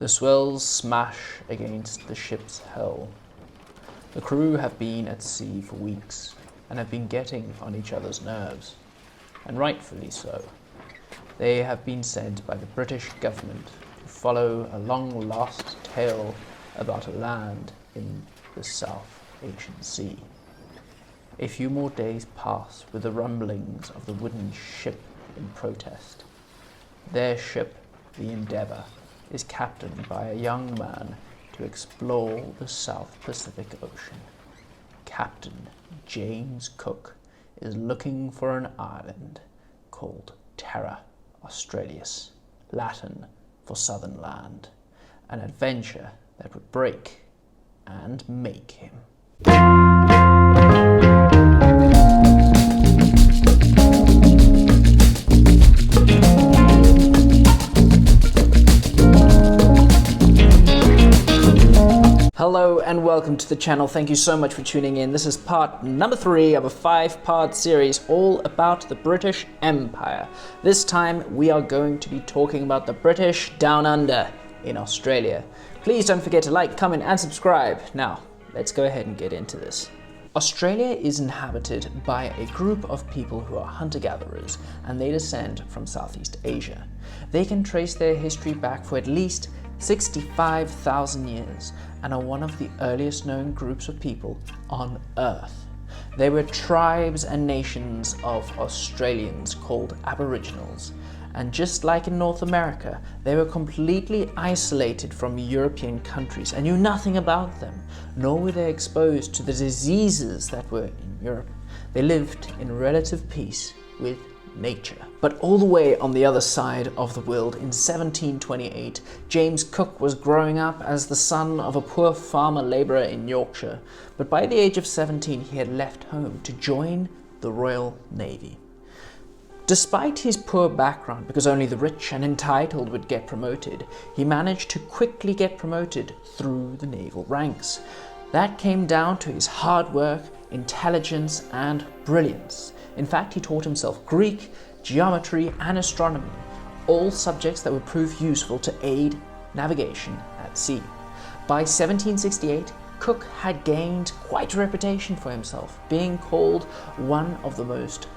The swells smash against the ship's hull. The crew have been at sea for weeks and have been getting on each other's nerves, and rightfully so. They have been sent by the British government to follow a long-lost tale about a land in the South Asian Sea. A few more days pass with the rumblings of the wooden ship in protest. Their ship, the Endeavour, is captained by a young man to explore the South Pacific Ocean. Captain James Cook is looking for an island called Terra Australis, Latin for Southern Land, an adventure that would break and make him. Hello and welcome to the channel. Thank you so much for tuning in. This is part number 3 of a 5-part series all about the British Empire. This time we are going to be talking about the British Down Under in Australia. Please don't forget to like, comment and subscribe. Now, let's go ahead and get into this. Australia is inhabited by a group of people who are hunter-gatherers, and they descend from Southeast Asia. They can trace their history back for at least 65,000 years and are one of the earliest known groups of people on Earth. They were tribes and nations of Australians called Aboriginals, and just like in North America, they were completely isolated from European countries and knew nothing about them, nor were they exposed to the diseases that were in Europe. They lived in relative peace with nature. But all the way on the other side of the world, in 1728, James Cook was growing up as the son of a poor farmer labourer in Yorkshire. But by the age of 17, he had left home to join the Royal Navy. Despite his poor background, because only the rich and entitled would get promoted, he managed to quickly get promoted through the naval ranks. That came down to his hard work, intelligence, and brilliance. In fact, he taught himself Greek, geometry, and astronomy, all subjects that would prove useful to aid navigation at sea. By 1768, Cook had gained quite a reputation for himself, being called one of the most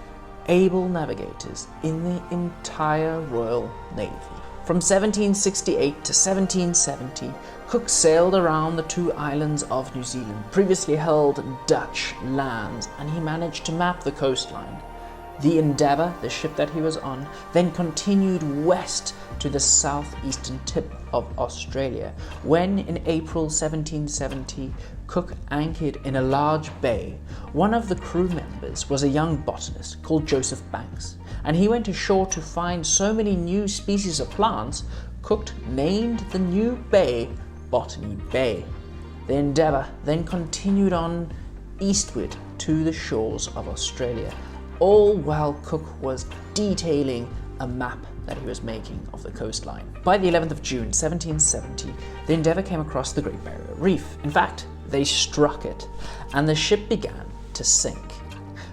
able navigators in the entire Royal Navy. From 1768 to 1770, Cook sailed around the 2 islands of New Zealand, previously held Dutch lands, and he managed to map the coastline. The Endeavour, the ship that he was on, then continued west to the southeastern tip of Australia, when in April 1770, Cook anchored in a large bay. One of the crew members was a young botanist called Joseph Banks, and he went ashore to find so many new species of plants. Cook named the new bay Botany Bay. The Endeavour then continued on eastward to the shores of Australia, all while Cook was detailing a map that he was making of the coastline. By the 11th of June 1770, the Endeavour came across the Great Barrier Reef. In fact, they struck it, and the ship began to sink.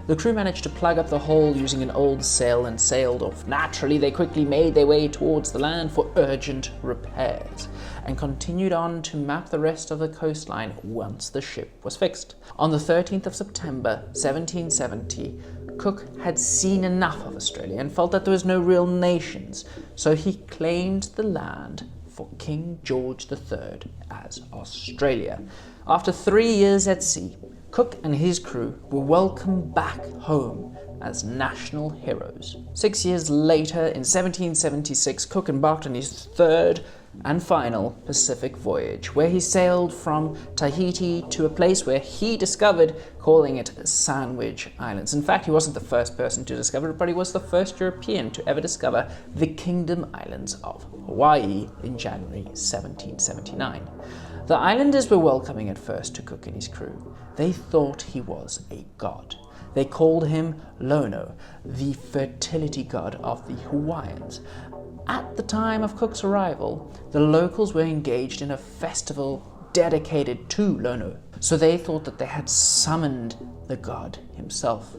The crew managed to plug up the hole using an old sail and sailed off. Naturally, they quickly made their way towards the land for urgent repairs and continued on to map the rest of the coastline once the ship was fixed. On the 13th of September 1770, Cook had seen enough of Australia and felt that there was no real nations, so he claimed the land for King George III as Australia. After 3 years at sea, Cook and his crew were welcomed back home as national heroes. 6 years later, in 1776, Cook embarked on his 3rd and final Pacific voyage, where he sailed from Tahiti to a place where he discovered, calling it Sandwich Islands. In fact, he wasn't the first person to discover it, but he was the first European to ever discover the Kingdom Islands of Hawaii in January 1779. The islanders were welcoming at first to Cook and his crew. They thought he was a god. They called him Lono, the fertility god of the Hawaiians. At the time of Cook's arrival, the locals were engaged in a festival dedicated to Lono, so they thought that they had summoned the god himself.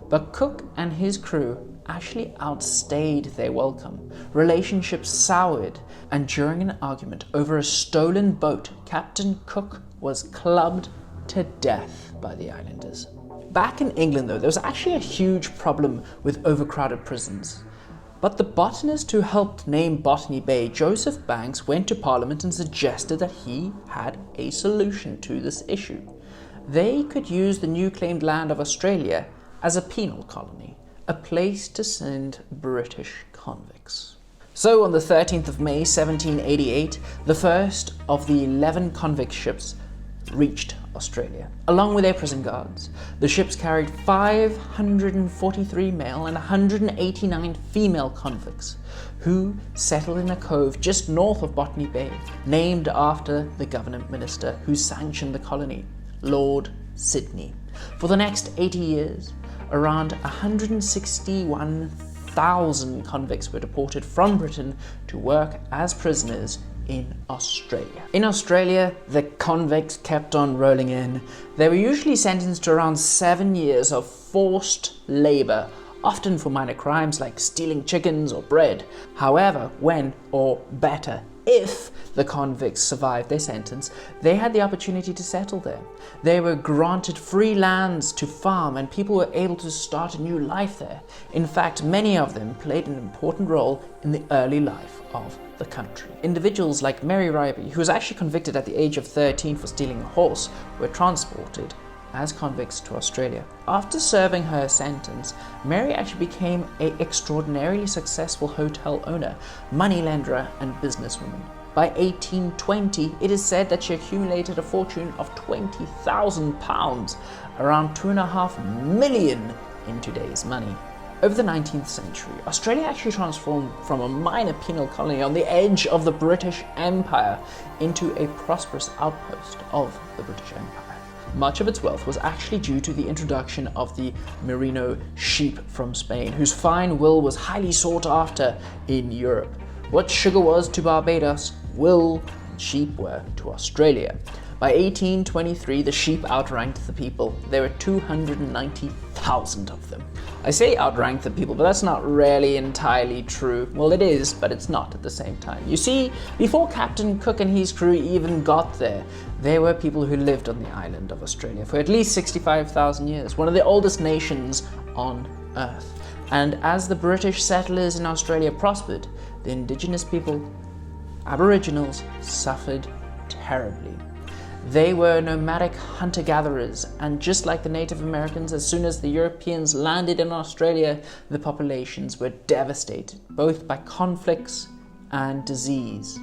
But Cook and his crew actually outstayed their welcome. Relationships soured, and during an argument over a stolen boat, Captain Cook was clubbed to death by the islanders. Back in England, though, there was actually a huge problem with overcrowded prisons. But the botanist who helped name Botany Bay, Joseph Banks, went to Parliament and suggested that he had a solution to this issue. They could use the new claimed land of Australia as a penal colony, a place to send British convicts. So on the 13th of May 1788, the first of the 11 convict ships reached Australia, along with their prison guards. The ships carried 543 male and 189 female convicts, who settled in a cove just north of Botany Bay, named after the government minister who sanctioned the colony, Lord Sydney. For the next 80 years, around 161,000 convicts were deported from Britain to work as prisoners in Australia. In Australia, the convicts kept on rolling in. They were usually sentenced to around 7 years of forced labour, often for minor crimes like stealing chickens or bread. However, when, or better, if the convicts survived their sentence, they had the opportunity to settle there. They were granted free lands to farm, and people were able to start a new life there. In fact, many of them played an important role in the early life of the country. Individuals like Mary Ryby, who was actually convicted at the age of 13 for stealing a horse, were transported as convicts to Australia. After serving her sentence, Mary actually became an extraordinarily successful hotel owner, moneylender, and businesswoman. By 1820, it is said that she accumulated a fortune of £20,000, around $2.5 million in today's money. Over the 19th century, Australia actually transformed from a minor penal colony on the edge of the British Empire into a prosperous outpost of the British Empire. Much of its wealth was actually due to the introduction of the merino sheep from Spain, whose fine wool was highly sought after in Europe. What sugar was to Barbados, wool and sheep were to Australia. By 1823, the sheep outranked the people. There were 290,000 of them. I say outranked the people, but that's not really entirely true. Well, it is, but it's not at the same time. You see, before Captain Cook and his crew even got there were people who lived on the island of Australia for at least 65,000 years, one of the oldest nations on Earth. And as the British settlers in Australia prospered, the indigenous people, Aboriginals, suffered terribly. They were nomadic hunter-gatherers, and just like the Native Americans, as soon as the Europeans landed in Australia, the populations were devastated, both by conflicts and disease.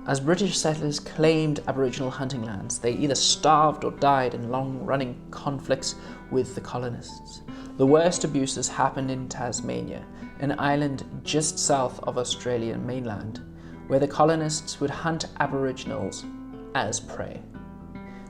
As British settlers claimed Aboriginal hunting lands, they either starved or died in long-running conflicts with the colonists. The worst abuses happened in Tasmania, an island just south of Australian mainland, where the colonists would hunt Aboriginals as prey.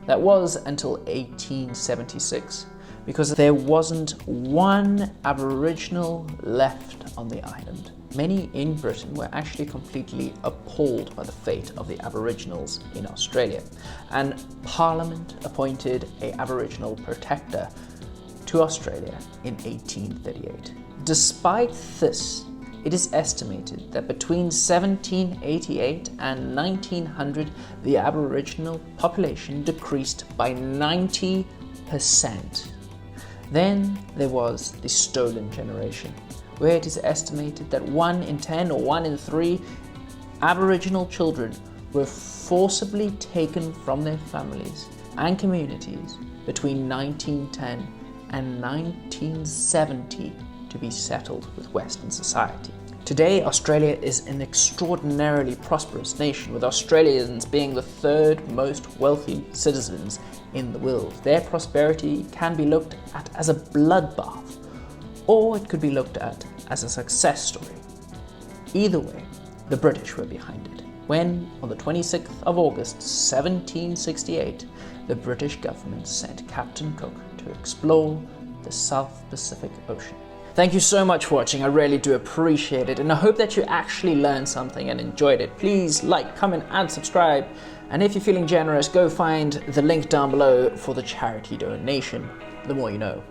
That was until 1876, because there wasn't one Aboriginal left on the island. Many in Britain were actually completely appalled by the fate of the Aboriginals in Australia, and Parliament appointed an Aboriginal protector to Australia in 1838. Despite this, it is estimated that between 1788 and 1900, the Aboriginal population decreased by 90%. Then there was the stolen generation, where it is estimated that 1 in 10 or 1 in 3 Aboriginal children were forcibly taken from their families and communities between 1910 and 1970 to be settled with Western society. Today, Australia is an extraordinarily prosperous nation, with Australians being the third most wealthy citizens in the world. Their prosperity can be looked at as a bloodbath, or it could be looked at as a success story. Either way, the British were behind it, when, on the 26th of August 1768, the British government sent Captain Cook to explore the South Pacific Ocean. Thank you so much for watching, I really do appreciate it, and I hope that you actually learned something and enjoyed it. Please like, comment, and subscribe, and if you're feeling generous, go find the link down below for the charity donation. The more you know.